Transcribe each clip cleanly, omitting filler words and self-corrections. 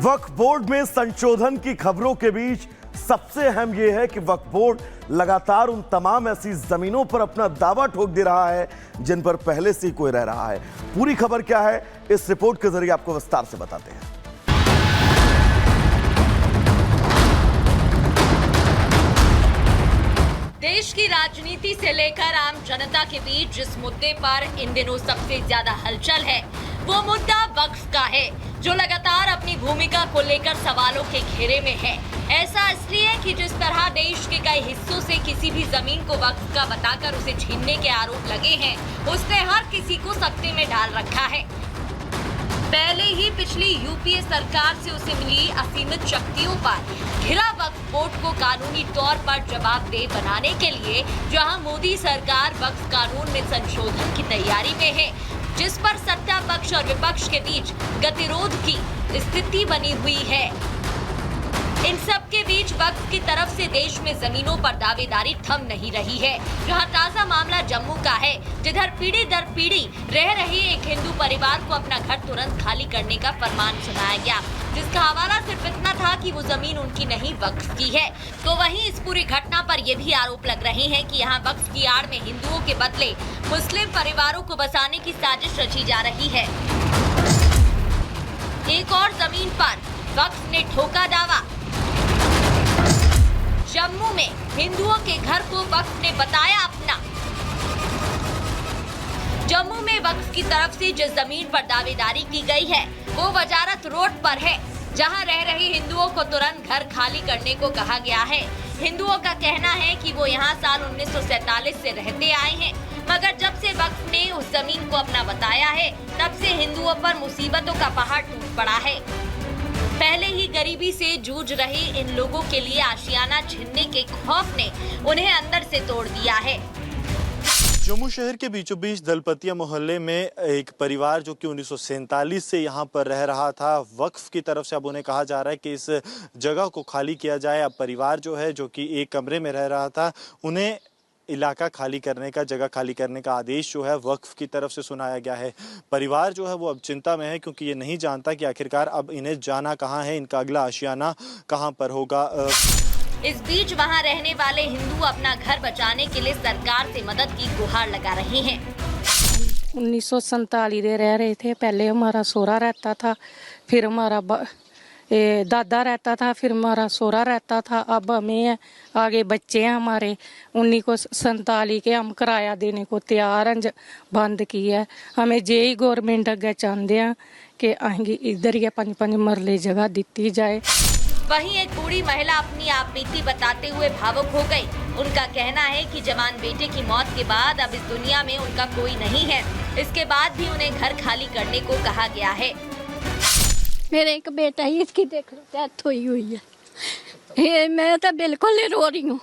वक्फ board में संशोधन की खबरों के बीच सबसे अहम यह है कि वक्फ बोर्ड लगातार उन तमाम ऐसी जमीनों पर अपना दावा ठोक दे रहा है जिन पर पहले से ही कोई रह रहा है। पूरी खबर क्या है, इस रिपोर्ट के जरिए आपको विस्तार से बताते हैं। देश की राजनीति से लेकर आम जनता के बीच जिस मुद्दे पर इन दिनों सबसे ज्यादा हलचल है वो मुद्दा वक्फ का है, जो लगातार अपनी भूमिका को लेकर सवालों के घेरे में है। ऐसा इसलिए कि जिस तरह देश के कई हिस्सों से किसी भी जमीन को वक्फ का बताकर उसे छीनने के आरोप लगे हैं, उसने हर किसी को सकते में डाल रखा है। पहले ही पिछली यूपीए सरकार से उसे मिली असीमित शक्तियों पर घिरा वक्फ बोर्ड को कानूनी तौर पर जवाबदेह बनाने के लिए जहां मोदी सरकार वक्फ कानून में संशोधन की तैयारी में है, जिस पर सत्ता पक्ष और विपक्ष के बीच गतिरोध की स्थिति बनी हुई है। इन सब के बीच वक्फ की तरफ से देश में जमीनों पर दावेदारी थम नहीं रही है। जहां ताजा मामला जम्मू का है, जिधर पीढ़ी दर पीढ़ी रह रहे एक हिंदू परिवार को अपना घर तुरंत खाली करने का फरमान सुनाया गया, जिसका हवाला सिर्फ इतना था कि वो जमीन उनकी नहीं वक्फ की है। तो वहीं इस पूरी घटना पर ये भी आरोप लग रहे हैं कि यहाँ वक्फ की आड़ में हिंदुओं के बदले मुस्लिम परिवारों को बसाने की साजिश रची जा रही है। एक और जमीन पर वक्फ ने ठोका दावा। जम्मू में हिंदुओं के घर को वक्फ ने बताया अपना। जम्मू में वक्फ की तरफ से जिस जमीन पर दावेदारी की गई है वो वजारत रोड पर है, जहां रह रहे हिंदुओं को तुरंत घर खाली करने को कहा गया है। हिंदुओं का कहना है कि वो यहां साल 1947 से रहते आए हैं, मगर जब से वक्फ ने उस जमीन को अपना बताया है तब से हिंदुओं पर मुसीबतों का पहाड़ टूट पड़ा है। पहले ही गरीबी से जूझ रहे इन लोगों के लिए आशियाना छीनने के खौफ ने उन्हें अंदर से तोड़ दिया है। जम्मू शहर के बीचों बीच दलपतिया मोहल्ले में एक परिवार जो कि 1947 से यहाँ पर रह रहा था, वक्फ की तरफ से अब उन्हें कहा जा रहा है कि इस जगह को खाली किया जाए। अब परिवार जो है, जो कि एक कमरे में रह रहा था, उन्हें इलाका खाली करने का, जगह खाली करने का आदेश जो है वक्फ की तरफ से सुनाया गया है। परिवार जो है वो अब चिंता में है, क्योंकि ये नहीं जानता कि आखिरकार अब इन्हें जाना कहाँ है, इनका अगला आशियाना कहाँ पर होगा। इस बीच वहां रहने वाले हिंदू अपना घर बचाने के लिए सरकार से मदद की गुहार लगा रहे हैं। 1947 में रह रहे थे। पहले हमारा सोहरा रहता था, फिर हमारा दादा रहता था, फिर हमारा सोहरा रहता था। अब हमें आगे बच्चे हैं हमारे। 1947 के हम किराया देने को तैयार हैं, बंद किया है। हमें जेई गवर्नमेंट अगे चाहते हैं कि आएंगे इधर ही 5-5 मरले जगह दी जाए। वहीं एक बूढ़ी महिला अपनी आप बीती बताते हुए भावुक हो गई। उनका कहना है कि जवान बेटे की मौत के बाद अब इस दुनिया में उनका कोई नहीं है। इसके बाद भी उन्हें घर खाली करने को कहा गया है। मेरे एक बेटा ही, इसकी देख लो डेथ हुई है। मैं तो बिल्कुल ही रो रही हूँ,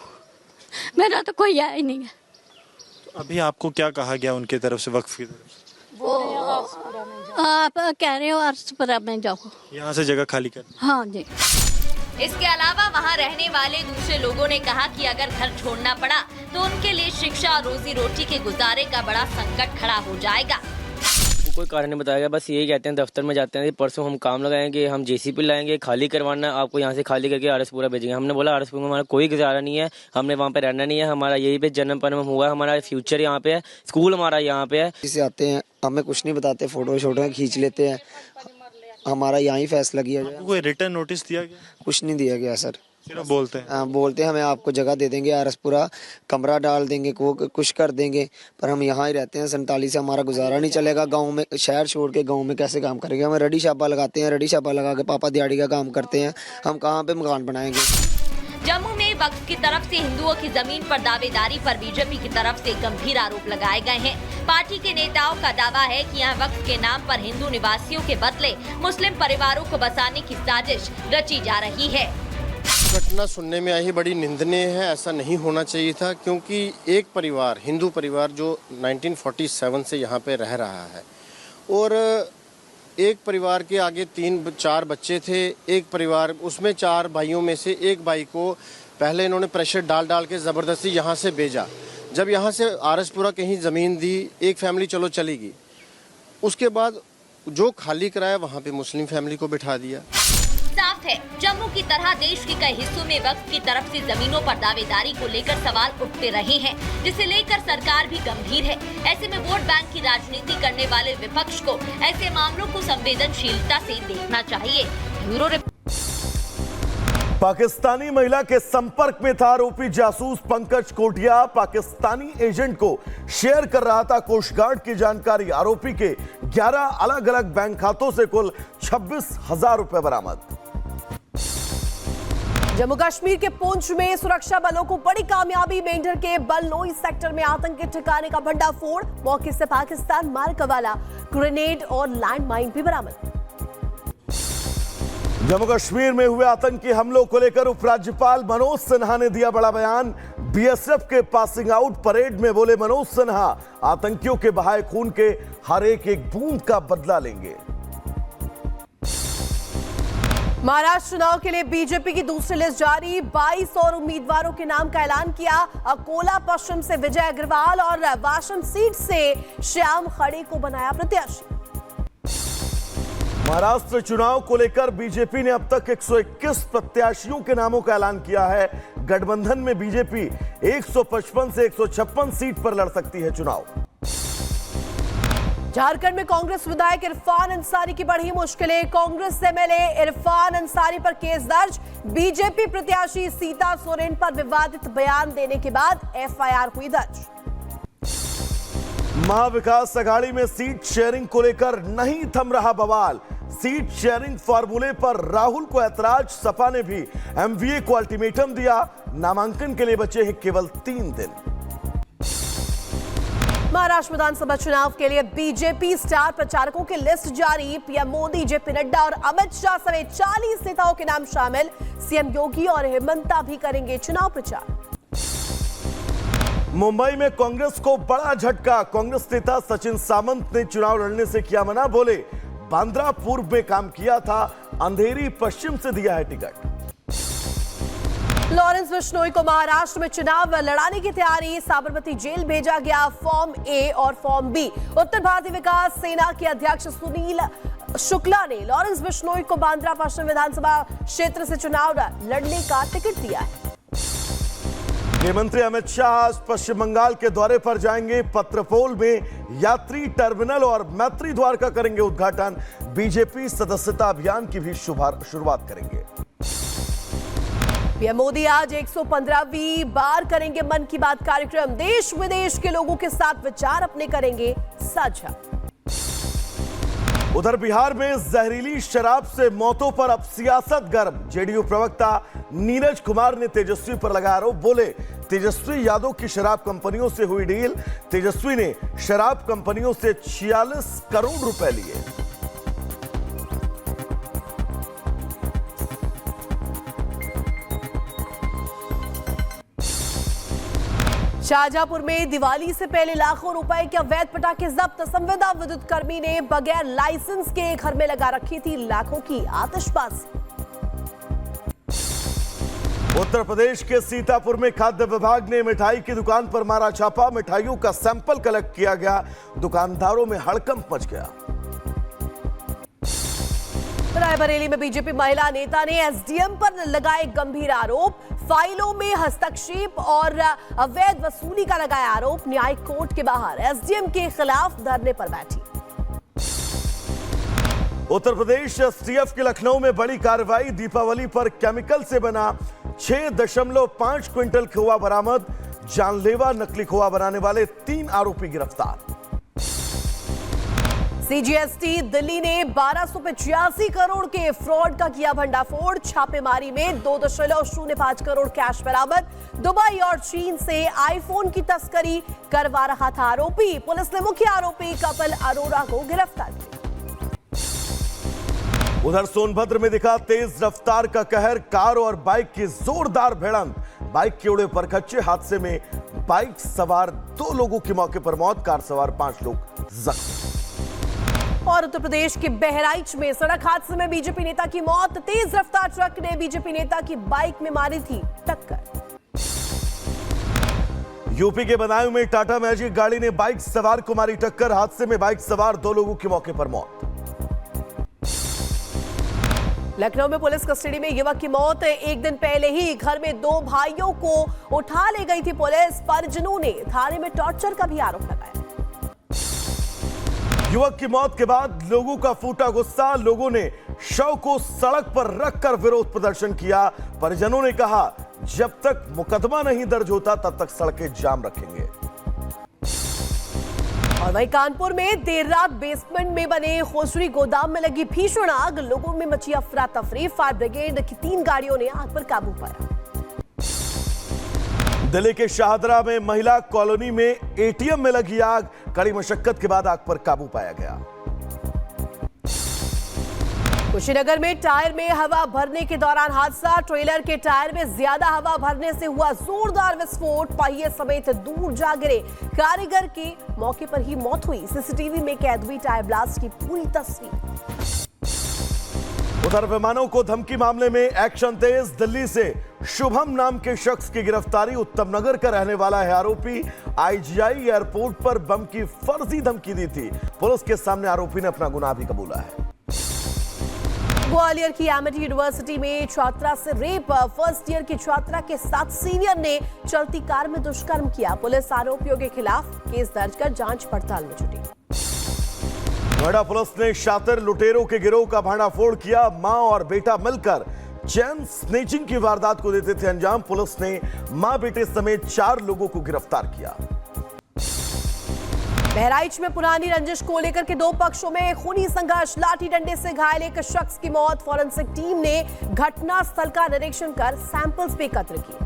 मेरा तो कोई आया ही नहीं है। तो अभी आपको क्या कहा गया उनकी तरफ से, वक्फ की तरफ से? वो आप कह रहे हो आरसपुरा में जाओ, यहाँ से जगह खाली कर। हाँ जी। इसके अलावा वहां रहने वाले दूसरे लोगों ने कहा कि अगर घर छोड़ना पड़ा तो उनके लिए शिक्षा और रोजी रोटी के गुजारे का बड़ा संकट खड़ा हो जाएगा। कोई कारण नहीं बताया गया, बस यही कहते हैं दफ्तर में जाते हैं परसों हम काम लगाएंगे, हम जेसीबी लाएंगे, खाली करवाना, आपको यहाँ से खाली करके आरसपुरा भेजेंगे। हमने बोला आरसपुरा में हमारा कोई गुजारा नहीं है, हमने वहाँ पे रहना नहीं है, हमारा यही पे जन्म परम हुआ, हमारा फ्यूचर यहाँ पे है, स्कूल हमारा यहाँ पे है। इसे आते हैं, हमें कुछ नहीं बताते, फोटो शोटो खींच लेते हैं, हमारा यहाँ ही फैसला किया जाए। कोई रिटर्न नोटिस दिया गया? कुछ नहीं दिया गया सर। सिर्फ बोलते हैं? बोलते हैं हमें आपको जगह दे देंगे, आरसपुरा कमरा डाल देंगे, वो कुछ कर देंगे, पर हम यहाँ ही रहते हैं। 47 से हमारा गुजारा नहीं चलेगा। गांव में, शहर छोड़ के गांव में कैसे काम करेंगे? हमें रडी शाबा लगाते हैं, रडी शाबा लगा के पापा दिहाड़ी का काम करते हैं, हम कहाँ पे मकान बनाएंगे? जम्मू में वक्फ की तरफ से हिंदुओं की जमीन पर दावेदारी पर बीजेपी की तरफ से गंभीर आरोप लगाए गए हैं। पार्टी के नेताओं का दावा है कि यहाँ वक्फ के नाम पर हिंदू निवासियों के बदले मुस्लिम परिवारों को बसाने की साजिश रची जा रही है। घटना सुनने में आई बड़ी निंदनीय है। ऐसा नहीं होना चाहिए था, क्योंकि एक परिवार, हिंदू परिवार जो 1947 से यहाँ पे रह रहा है, और एक परिवार के आगे 3-4 बच्चे थे। एक परिवार, उसमें 4 भाइयों में से एक भाई को पहले इन्होंने प्रेशर डाल के ज़बरदस्ती यहाँ से भेजा। जब यहाँ से आरसपुरा कहीं ज़मीन दी, एक फैमिली चलो चलेगी, उसके बाद जो खाली कराया वहाँ पे मुस्लिम फैमिली को बिठा दिया। साफ है, जम्मू की तरह देश के कई हिस्सों में वक्फ की तरफ से जमीनों पर दावेदारी को लेकर सवाल उठते रहे हैं, जिसे लेकर सरकार भी गंभीर है। ऐसे में वोट बैंक की राजनीति करने वाले विपक्ष को ऐसे मामलों को संवेदनशीलता से देखना चाहिए। Bureau report. पाकिस्तानी महिला के संपर्क में था आरोपी जासूस पंकज कोटिया। पाकिस्तानी एजेंट को शेयर कर रहा था कोस्ट गार्ड की जानकारी। आरोपी के 11 अलग अलग बैंक खातों से कुल 26,000 रुपए बरामद। जम्मू कश्मीर के पुंछ में सुरक्षा बलों को बड़ी कामयाबी। मेंढर के बलनोई सेक्टर में आतंकी ठिकाने का भंडाफोड़। मौके से पाकिस्तान मार्क वाला ग्रेनेड और लैंड माइन भी बरामद। जम्मू कश्मीर में हुए आतंकी हमलों को लेकर उपराज्यपाल मनोज सिन्हा ने दिया बड़ा बयान। बीएसएफ के पासिंग आउट परेड में बोले मनोज सिन्हा, आतंकियों के बहाए खून के हर एक बूंद का बदला लेंगे। महाराष्ट्र चुनाव के लिए बीजेपी की दूसरी लिस्ट जारी। 22 और उम्मीदवारों के नाम का ऐलान किया। अकोला पश्चिम से विजय अग्रवाल और वाशम सीट से श्याम खड़े को बनाया प्रत्याशी। महाराष्ट्र चुनाव को लेकर बीजेपी ने अब तक 121 प्रत्याशियों के नामों का ऐलान किया है। गठबंधन में बीजेपी 155 से 156 सीट पर लड़ सकती है चुनाव। झारखंड में कांग्रेस विधायक इरफान अंसारी की बढ़ी मुश्किलें। कांग्रेस एमएलए इरफान अंसारी पर केस दर्ज। बीजेपी प्रत्याशी सीता सोरेन पर विवादित बयान देने के बाद एफआईआर हुई दर्ज। महाविकास अघाड़ी में सीट शेयरिंग को लेकर नहीं थम रहा बवाल। सीट शेयरिंग फॉर्मूले पर राहुल को ऐतराज। सपा ने भी एमवीए को अल्टीमेटम दिया। नामांकन के लिए बचे हैं केवल 3 दिन। महाराष्ट्र विधानसभा चुनाव के लिए बीजेपी स्टार प्रचारकों की लिस्ट जारी। पीएम मोदी, जेपी नड्डा और अमित शाह समेत 40 नेताओं के नाम शामिल। सीएम योगी और हेमंता भी करेंगे चुनाव प्रचार। मुंबई में कांग्रेस को बड़ा झटका। कांग्रेस नेता सचिन सामंत ने चुनाव लड़ने से किया मना। बोले, बांद्रा पूर्व में काम किया था, अंधेरी पश्चिम से दिया है टिकट। लॉरेंस बिश्नोई को महाराष्ट्र में चुनाव लड़ाने की तैयारी। साबरमती जेल भेजा गया फॉर्म ए और फॉर्म बी। उत्तर भारतीय विकास सेना के अध्यक्ष सुनील शुक्ला ने लॉरेंस बिश्नोई को बांद्रा पश्चिम विधानसभा क्षेत्र से चुनाव लड़ने का टिकट दिया है। गृह मंत्री अमित शाह आज पश्चिम बंगाल के दौरे पर जाएंगे। पत्रपोल में यात्री टर्मिनल और मैत्री द्वार का करेंगे उद्घाटन। बीजेपी सदस्यता अभियान की भी शुरुआत करेंगे। पीएम मोदी आज 115वीं बार करेंगे मन की बात कार्यक्रम। देश विदेश के लोगों के साथ विचार अपने करेंगे साझा। उधर बिहार में जहरीली शराब से मौतों पर अब सियासत गर्म। जेडीयू प्रवक्ता नीरज कुमार ने तेजस्वी पर लगाया आरोप। बोले, तेजस्वी यादव की शराब कंपनियों से हुई डील। तेजस्वी ने शराब कंपनियों से 46 करोड़ रुपए लिए। शाहजहांपुर में दिवाली से पहले लाखों रुपए के अवैध पटाखे जब्त। संविदा विद्युत कर्मी ने बगैर लाइसेंस के घर में लगा रखी थी लाखों की आतिशबाजी। उत्तर प्रदेश के सीतापुर में खाद्य विभाग ने मिठाई की दुकान पर मारा छापा। मिठाइयों का सैंपल कलेक्ट किया गया। दुकानदारों में हड़कंप मच गया। रायबरेली में बीजेपी महिला नेता ने एसडीएम पर लगाए गंभीर आरोप। फाइलों में हस्तक्षेप और अवैध वसूली का लगाया आरोप। न्यायिक कोर्ट के बाहर एसडीएम के खिलाफ धरने पर बैठी। उत्तर प्रदेश एसटीएफ के लखनऊ में बड़ी कार्रवाई। दीपावली पर केमिकल से बना 6.5 क्विंटल खोआ बरामद। जानलेवा नकली खोआ बनाने वाले 3 आरोपी गिरफ्तार। सीजीएसटी दिल्ली ने 1285 करोड़ के फ्रॉड का किया भंडाफोड़। छापेमारी में 2.05 करोड़ कैश बरामद। दुबई और चीन से आईफोन की तस्करी करवा रहा था आरोपी। पुलिस ने मुख्य आरोपी कपिल अरोड़ा को गिरफ्तार किया। उधर सोनभद्र में दिखा तेज रफ्तार का कहर। कार और बाइक की जोरदार भिड़ंत। बाइक के उड़े परखच्चे। हादसे में बाइक सवार 2 लोगों की मौके पर मौत। कार सवार 5 लोग जख्मी। और उत्तर प्रदेश के बहराइच में सड़क हादसे में बीजेपी नेता की मौत। तेज रफ्तार ट्रक ने बीजेपी नेता की बाइक में मारी थी टक्कर। यूपी के बदायूं में टाटा मैजिक गाड़ी ने बाइक सवार को मारी टक्कर। हादसे में बाइक सवार 2 लोगों की मौके पर मौत। लखनऊ में पुलिस कस्टडी में युवक की मौत। एक दिन पहले ही घर में दो भाइयों को उठा ले गई थी पुलिस। परिजनों ने थाने में टॉर्चर का भी आरोप लगाया। युवक की मौत के बाद लोगों का फूटा गुस्सा। लोगों ने शव को सड़क पर रखकर विरोध प्रदर्शन किया। परिजनों ने कहा, जब तक मुकदमा नहीं दर्ज होता तब तक सड़कें जाम रखेंगे। और वहीं कानपुर में देर रात बेसमेंट में बने खोसरी गोदाम में लगी भीषण आग। लोगों में मची अफरा तफरी। फायर ब्रिगेड की 3 गाड़ियों ने आग पर काबू पाया। दिल्ली के शाहदरा में महिला कॉलोनी में एटीएम में लगी आग। कड़ी मशक्कत के बाद आग पर काबू पाया गया। कुशीनगर में टायर में हवा भरने के दौरान हादसा। ट्रेलर के टायर में ज्यादा हवा भरने से हुआ जोरदार विस्फोट। पहिए समेत दूर जा गिरे। कारीगर की मौके पर ही मौत हुई। सीसीटीवी में कैद हुई टायर ब्लास्ट की पूरी तस्वीर। उधर विमानों को धमकी मामले में एक्शन तेज। दिल्ली से शुभम नाम के शख्स की गिरफ्तारी। उत्तम नगर का रहने वाला है आरोपी। आईजीआई एयरपोर्ट पर बम की फर्जी धमकी दी थी। पुलिस के सामने आरोपी ने अपना गुनाह भी कबूला है। ग्वालियर की एमिटी यूनिवर्सिटी में छात्रा से रेप। फर्स्ट ईयर की छात्रा के साथ सीनियर ने चलती कार में दुष्कर्म किया। पुलिस आरोपियों के खिलाफ केस दर्ज कर जांच पड़ताल में जुटी। नोएडा पुलिस ने शातिर लुटेरों के गिरोह का भांडाफोड़ किया। मां और बेटा मिलकर चैन स्नेचिंग की वारदात को देते थे अंजाम। पुलिस ने मां बेटे समेत 4 लोगों को गिरफ्तार किया। बहराइच में पुरानी रंजिश को लेकर के 2 पक्षों में खूनी संघर्ष। लाठी डंडे से घायल एक शख्स की मौत। फॉरेंसिक टीम ने घटना स्थल का निरीक्षण कर सैंपल्स भी एकत्र किए।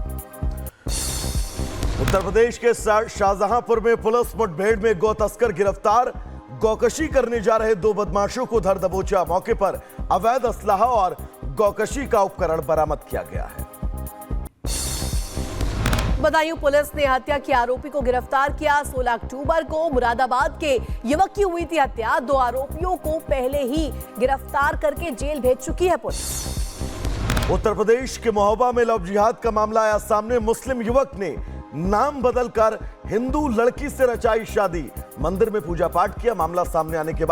उत्तर प्रदेश के शाहजहांपुर में पुलिस मुठभेड़ में गौ तस्कर गिरफ्तार। गौकशी करने जा रहे 2 बदमाशों को धर दबोचा। मौके पर अवैध असलाहा और गौकशी का उपकरण बरामद किया गया है। बदायूं पुलिस ने हत्या के आरोपी को गिरफ्तार किया। 16 अक्टूबर को मुरादाबाद के युवक की हुई थी हत्या। 2 आरोपियों को पहले ही गिरफ्तार करके जेल भेज चुकी है पुलिस। उत्तर प्रदेश के महोबा में लव जिहाद का मामला आया सामने। मुस्लिम युवक ने नाम बदलकर हिंदू लड़की से रचाई शादी। मंदिर में पूजा पाठ किया। मामला सामने आने के बाद